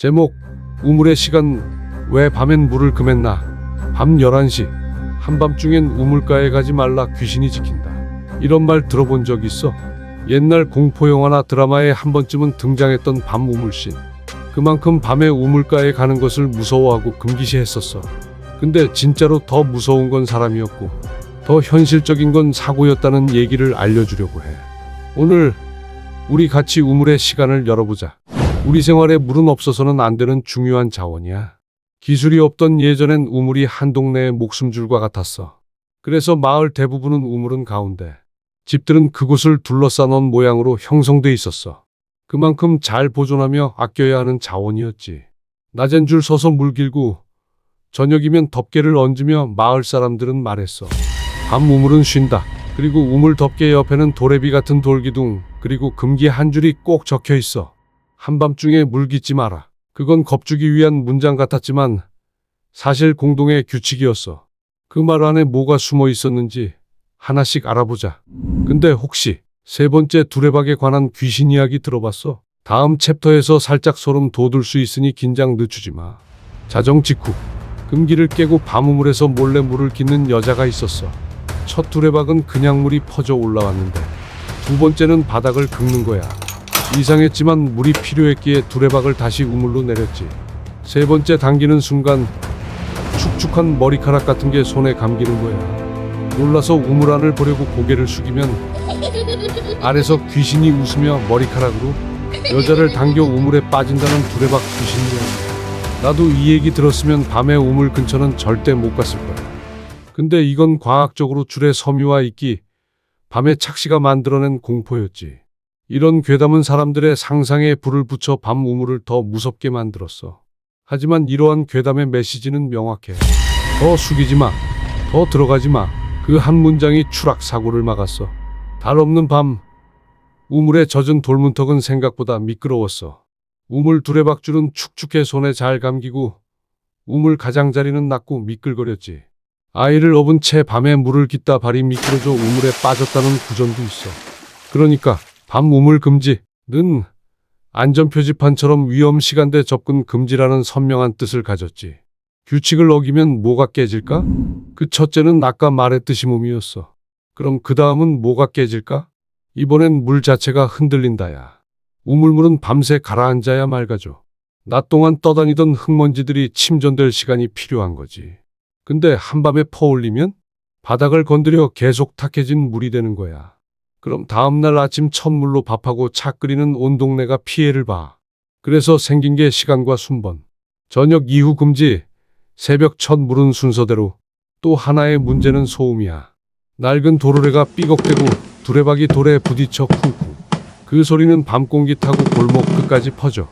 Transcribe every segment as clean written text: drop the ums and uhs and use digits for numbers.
제목 우물의 시간. 왜 밤엔 물을 금했나. 밤 11시 한밤중엔 우물가에 가지 말라 귀신이 지킨다. 이런 말 들어본 적 있어? 옛날 공포영화나 드라마에 한 번쯤은 등장했던 밤 우물씬. 그만큼 밤에 우물가에 가는 것을 무서워하고 금기시했었어. 근데 진짜로 더 무서운 건 사람이었고 더 현실적인 건 사고였다는 얘기를 알려주려고 해. 오늘 우리 같이 우물의 시간을 열어보자. 우리 생활에 물은 없어서는 안 되는 중요한 자원이야. 기술이 없던 예전엔 우물이 한 동네의 목숨줄과 같았어. 그래서 마을 대부분은 우물은 가운데, 집들은 그곳을 둘러싸 놓은 모양으로 형성돼 있었어. 그만큼 잘 보존하며 아껴야 하는 자원이었지. 낮엔 줄 서서 물 길고 저녁이면 덮개를 얹으며 마을 사람들은 말했어. 밤 우물은 쉰다. 그리고 우물 덮개 옆에는 도래비 같은 돌기둥, 그리고 금기 한 줄이 꼭 적혀 있어. 한밤중에 물 깃지 마라. 그건 겁주기 위한 문장 같았지만 사실 공동의 규칙이었어. 그 말 안에 뭐가 숨어 있었는지 하나씩 알아보자. 근데 혹시 세 번째 두레박에 관한 귀신 이야기 들어봤어? 다음 챕터에서 살짝 소름 돋을 수 있으니 긴장 늦추지 마. 자정 직후 금기를 깨고 밤우물에서 몰래 물을 깃는 여자가 있었어. 첫 두레박은 그냥 물이 퍼져 올라왔는데 두 번째는 바닥을 긁는 거야. 이상했지만 물이 필요했기에 두레박을 다시 우물로 내렸지. 세 번째 당기는 순간 축축한 머리카락 같은 게 손에 감기는 거야. 놀라서 우물 안을 보려고 고개를 숙이면 아래서 귀신이 웃으며 머리카락으로 여자를 당겨 우물에 빠진다는 두레박 귀신이야. 나도 이 얘기 들었으면 밤에 우물 근처는 절대 못 갔을 거야. 근데 이건 과학적으로 줄의 섬유와 이끼, 밤의 착시가 만들어낸 공포였지. 이런 괴담은 사람들의 상상에 불을 붙여 밤 우물을 더 무섭게 만들었어. 하지만 이러한 괴담의 메시지는 명확해. 더 숙이지 마. 더 들어가지 마. 그 한 문장이 추락 사고를 막았어. 달 없는 밤, 우물에 젖은 돌문턱은 생각보다 미끄러웠어. 우물 두레박줄은 축축해 손에 잘 감기고 우물 가장자리는 낮고 미끌거렸지. 아이를 업은 채 밤에 물을 깃다 발이 미끄러져 우물에 빠졌다는 구전도 있어. 그러니까 밤 우물 금지는 안전표지판처럼 위험 시간대 접근 금지라는 선명한 뜻을 가졌지. 규칙을 어기면 뭐가 깨질까? 그 첫째는 아까 말했듯이 몸이었어. 그럼 그 다음은 뭐가 깨질까? 이번엔 물 자체가 흔들린다야. 우물물은 밤새 가라앉아야 맑아져. 낮 동안 떠다니던 흙먼지들이 침전될 시간이 필요한 거지. 근데 한밤에 퍼올리면 바닥을 건드려 계속 탁해진 물이 되는 거야. 그럼 다음날 아침 첫 물로 밥하고 차 끓이는 온 동네가 피해를 봐. 그래서 생긴 게 시간과 순번. 저녁 이후 금지, 새벽 첫 물은 순서대로. 또 하나의 문제는 소음이야. 낡은 도로래가 삐걱대고 두레박이 돌에 부딪혀 쿵쿵. 그 소리는 밤 공기 타고 골목 끝까지 퍼져.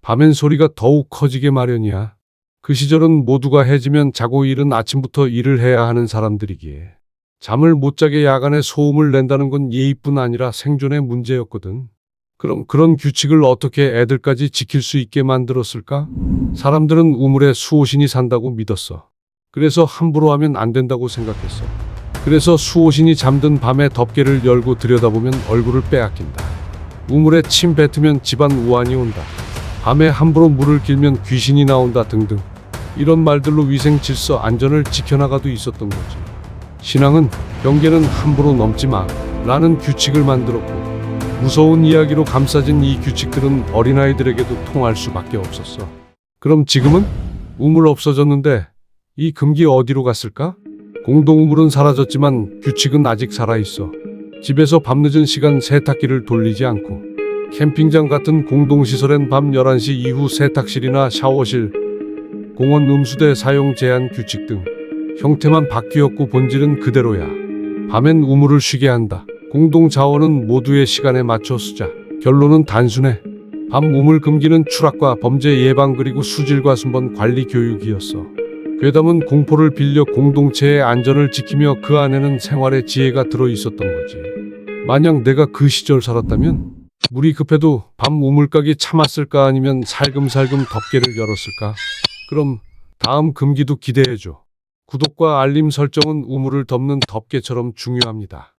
밤엔 소리가 더욱 커지게 마련이야. 그 시절은 모두가 해지면 자고 일은 아침부터 일을 해야 하는 사람들이기에 잠을 못 자게 야간에 소음을 낸다는 건 예의뿐 아니라 생존의 문제였거든. 그럼 그런 규칙을 어떻게 애들까지 지킬 수 있게 만들었을까? 사람들은 우물에 수호신이 산다고 믿었어. 그래서 함부로 하면 안 된다고 생각했어. 그래서 수호신이 잠든 밤에 덮개를 열고 들여다보면 얼굴을 빼앗긴다. 우물에 침 뱉으면 집안 우환이 온다. 밤에 함부로 물을 길면 귀신이 나온다 등등. 이런 말들로 위생 질서 안전을 지켜나가도 있었던 거지. 신앙은 경계는 함부로 넘지 마 라는 규칙을 만들었고 무서운 이야기로 감싸진 이 규칙들은 어린아이들에게도 통할 수밖에 없었어. 그럼 지금은? 우물 없어졌는데 이 금기 어디로 갔을까? 공동우물은 사라졌지만 규칙은 아직 살아있어. 집에서 밤늦은 시간 세탁기를 돌리지 않고 캠핑장 같은 공동시설엔 밤 11시 이후 세탁실이나 샤워실, 공원 음수대 사용 제한 규칙 등 형태만 바뀌었고 본질은 그대로야. 밤엔 우물을 쉬게 한다. 공동자원은 모두의 시간에 맞춰 쓰자. 결론은 단순해. 밤 우물 금기는 추락과 범죄 예방 그리고 수질과 순번 관리 교육이었어. 괴담은 공포를 빌려 공동체의 안전을 지키며 그 안에는 생활의 지혜가 들어있었던 거지. 만약 내가 그 시절 살았다면 물이 급해도 밤 우물가기 참았을까 아니면 살금살금 덮개를 열었을까? 그럼 다음 금기도 기대해줘. 구독과 알림 설정은 우물을 덮는 덮개처럼 중요합니다.